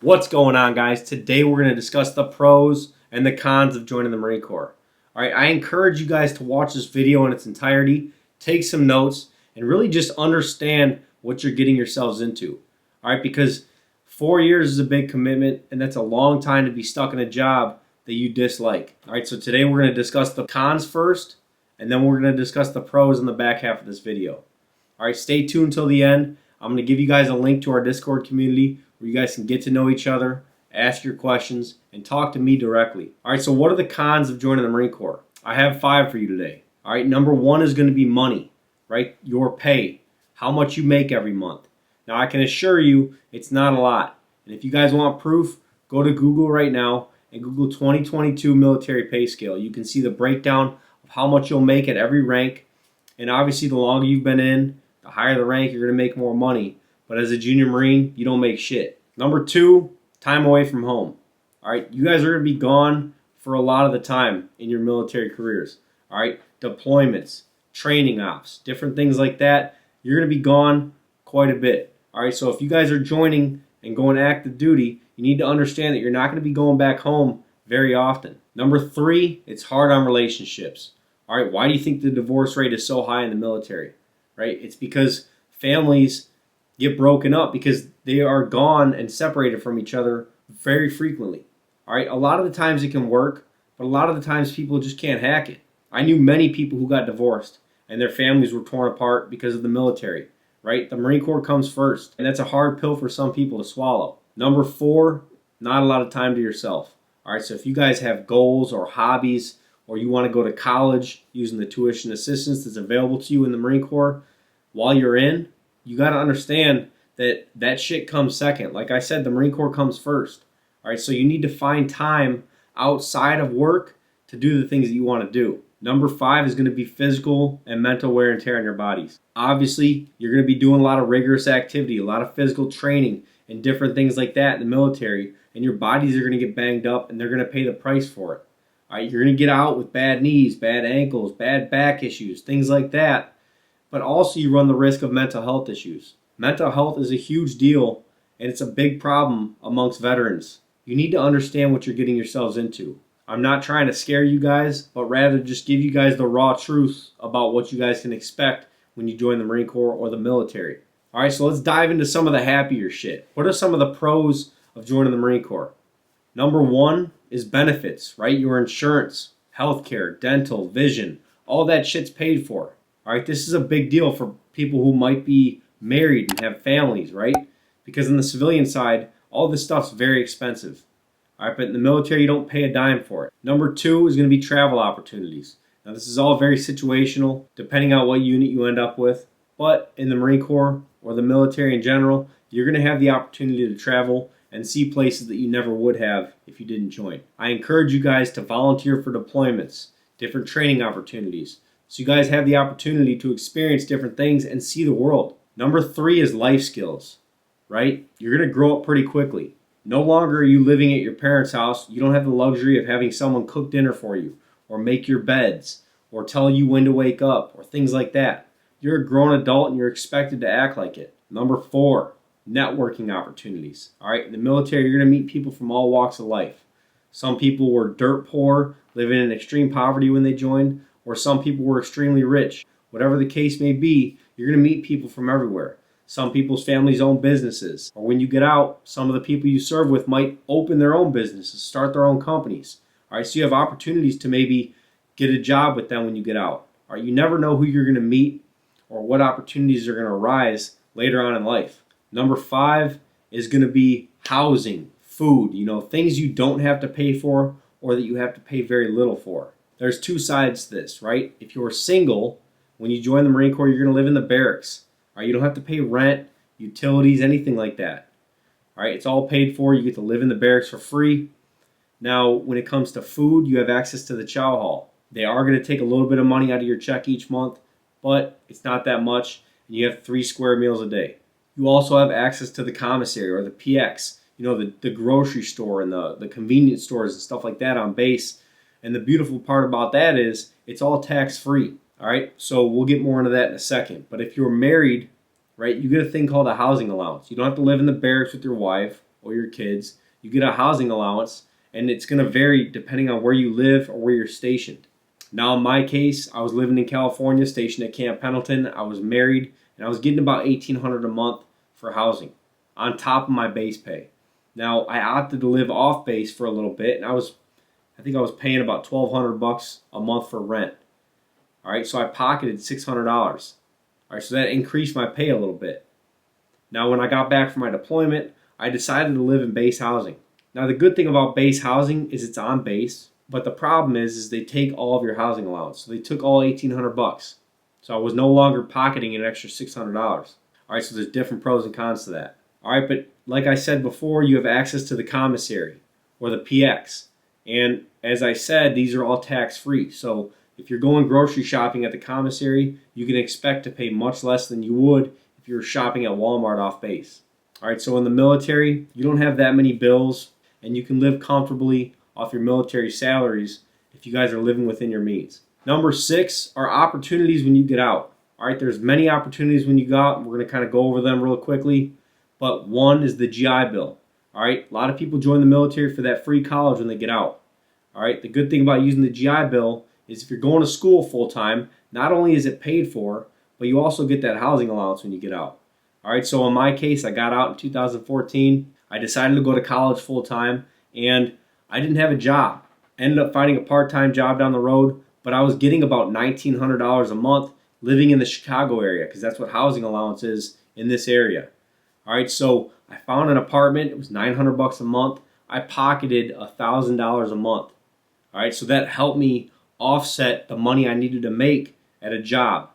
What's going on, guys? Today we're going to discuss the pros and the cons of joining the Marine Corps. All right, I encourage you guys to watch this video in its entirety, take some notes, and really just understand what you're getting yourselves into. All right, because 4 years is a big commitment, and that's a long time to be stuck in a job that you dislike. All right, so today we're going to discuss the cons first, and then we're going to discuss the pros in the back half of this video. All right, stay tuned till the end. I'm going to give you guys a link to our Discord community where you guys can get to know each other, ask your questions, and talk to me directly. All right, so what are the cons of joining the Marine Corps? I have 5 for you today. All right, number 1 is going to be money, right? Your pay, how much you make every month. Now, I can assure you it's not a lot. And if you guys want proof, go to Google right now and Google 2022 military pay scale. You can see the breakdown of how much you'll make at every rank. And obviously, the longer you've been in, the higher the rank, you're going to make more money. But as a junior Marine, you don't make shit. Number 2, time away from home. All right, you guys are going to be gone for a lot of the time in your military careers. All right, deployments, training ops, different things like that. You're going to be gone quite a bit. All right, so if you guys are joining and going active duty, you need to understand that you're not going to be going back home very often. Number 3, it's hard on relationships. All right, why do you think the divorce rate is so high in the military? Right, it's because families get broken up because they are gone and separated from each other very frequently. All right, a lot of the times it can work, but a lot of the times people just can't hack it. I knew many people who got divorced and their families were torn apart because of the military, right? The Marine Corps comes first, and that's a hard pill for some people to swallow. Number 4, not a lot of time to yourself. All right, so if you guys have goals or hobbies, or you want to go to college using the tuition assistance that's available to you in the Marine Corps, while you're in, you got to understand that that shit comes second. Like I said, the Marine Corps comes first. All right, so you need to find time outside of work to do the things that you want to do. Number 5 is going to be physical and mental wear and tear on your bodies. Obviously, you're going to be doing a lot of rigorous activity, a lot of physical training, and different things like that in the military, and your bodies are going to get banged up, and they're going to pay the price for it. All right, you're going to get out with bad knees, bad ankles, bad back issues, things like that. But also you run the risk of mental health issues. Mental health is a huge deal, and it's a big problem amongst veterans. You need to understand what you're getting yourselves into. I'm not trying to scare you guys, but rather just give you guys the raw truth about what you guys can expect when you join the Marine Corps or the military. All right, so let's dive into some of the happier shit. What are some of the pros of joining the Marine Corps? Number 1 is benefits, right? Your insurance, healthcare, dental, vision, all that shit's paid for. All right, this is a big deal for people who might be married and have families, right? Because in the civilian side, all this stuff's very expensive. All right, but in the military, you don't pay a dime for it. Number 2 is going to be travel opportunities. Now, this is all very situational, depending on what unit you end up with. But in the Marine Corps or the military in general, you're going to have the opportunity to travel and see places that you never would have if you didn't join. I encourage you guys to volunteer for deployments, different training opportunities, so you guys have the opportunity to experience different things and see the world. Number 3 is life skills, right? You're going to grow up pretty quickly. No longer are you living at your parents' house. You don't have the luxury of having someone cook dinner for you or make your beds or tell you when to wake up or things like that. You're a grown adult and you're expected to act like it. Number 4, networking opportunities. All right, in the military, you're going to meet people from all walks of life. Some people were dirt poor, living in extreme poverty when they joined, or some people were extremely rich. Whatever the case may be, you're going to meet people from everywhere. Some people's families own businesses, or when you get out, some of the people you serve with might open their own businesses, start their own companies. All right, so you have opportunities to maybe get a job with them when you get out. All right, you never know who you're going to meet or what opportunities are going to arise later on in life. Number 5 is going to be housing, food, things you don't have to pay for or that you have to pay very little for. There's 2 sides to this, right? If you're single, when you join the Marine Corps, you're going to live in the barracks. All right, you don't have to pay rent, utilities, anything like that. All right, it's all paid for. You get to live in the barracks for free. Now, when it comes to food, you have access to the chow hall. They are going to take a little bit of money out of your check each month, but it's not that much, and you have 3 square meals a day. You also have access to the commissary or the PX, the grocery store and the convenience stores and stuff like that on base. And the beautiful part about that is it's all tax-free. All right, so we'll get more into that in a second. But if you're married, right, you get a thing called a housing allowance. You don't have to live in the barracks with your wife or your kids, you get a housing allowance, and it's going to vary depending on where you live or where you're stationed. Now in my case, I was living in California, stationed at Camp Pendleton. I was married, and I was getting about $1,800 a month for housing on top of my base pay. Now I opted to live off base for a little bit, and I think I was paying about $1,200 a month for rent. All right, so I pocketed $600. All right, so that increased my pay a little bit. Now when I got back from my deployment, I decided to live in base housing. Now the good thing about base housing is it's on base, but the problem is they take all of your housing allowance. So they took all $1,800. So I was no longer pocketing an extra $600. All right, so there's different pros and cons to that. All right, but like I said before, you have access to the commissary or the PX. And as I said, these are all tax-free. So if you're going grocery shopping at the commissary, you can expect to pay much less than you would if you were shopping at Walmart off base. All right, so in the military, you don't have that many bills, and you can live comfortably off your military salaries if you guys are living within your means. Number 6 are opportunities when you get out. All right, there's many opportunities when you go out, and we're going to kind of go over them real quickly. But one is the GI Bill. All right, a lot of people join the military for that free college when they get out. All right, the good thing about using the GI Bill is if you're going to school full time, not only is it paid for, but you also get that housing allowance when you get out. All right, so in my case, I got out in 2014. I decided to go to college full time, and I didn't have a job. Ended up finding a part-time job down the road, but I was getting about $1,900 a month living in the Chicago area because that's what housing allowance is in this area. All right, so I found an apartment. It was $900 a month. I pocketed $1,000 a month. All right, so that helped me offset the money I needed to make at a job.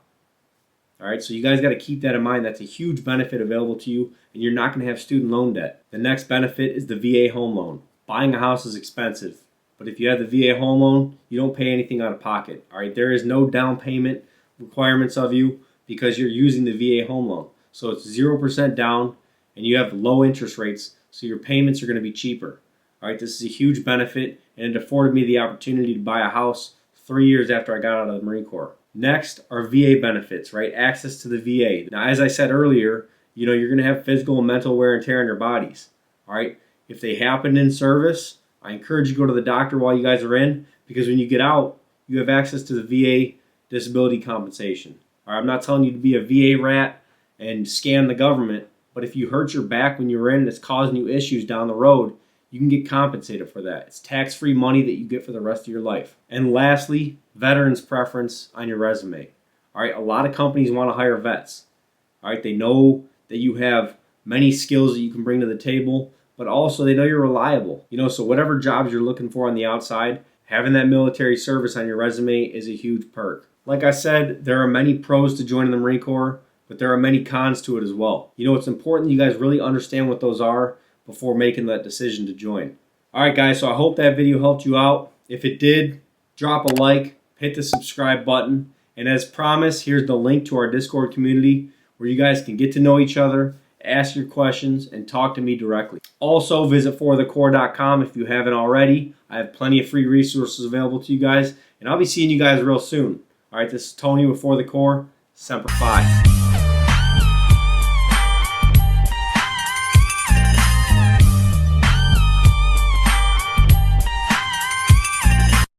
All right, so you guys got to keep that in mind. That's a huge benefit available to you, and you're not going to have student loan debt. The next benefit is the VA home loan. Buying a house is expensive, but if you have the VA home loan, you don't pay anything out of pocket. All right, there is no down payment requirements of you because you're using the VA home loan. So it's 0% down, and you have low interest rates, so your payments are going to be cheaper. All right, this is a huge benefit, and it afforded me the opportunity to buy a house 3 years after I got out of the Marine Corps. Next are VA benefits, right? Access to the VA. Now, as I said earlier, you're going to have physical and mental wear and tear on your bodies. All right, if they happen in service, I encourage you to go to the doctor while you guys are in, because when you get out, you have access to the VA disability compensation. All right, I'm not telling you to be a VA rat and scam the government, but if you hurt your back when you're in and it's causing you issues down the road, you can get compensated for that. It's tax-free money that you get for the rest of your life. And lastly, veterans preference on your resume. All right, a lot of companies want to hire vets. All right, they know that you have many skills that you can bring to the table, but also they know you're reliable. So whatever jobs you're looking for on the outside, having that military service on your resume is a huge perk. Like I said, there are many pros to joining the Marine Corps, but there are many cons to it as well. It's important that you guys really understand what those are before making that decision to join. All right, guys, so I hope that video helped you out. If it did, drop a like, hit the subscribe button, and as promised, here's the link to our Discord community where you guys can get to know each other, ask your questions, and talk to me directly. Also, visit forthecorps.com if you haven't already. I have plenty of free resources available to you guys, and I'll be seeing you guys real soon. All right, this is Tony with For the Corps. Semper Fi.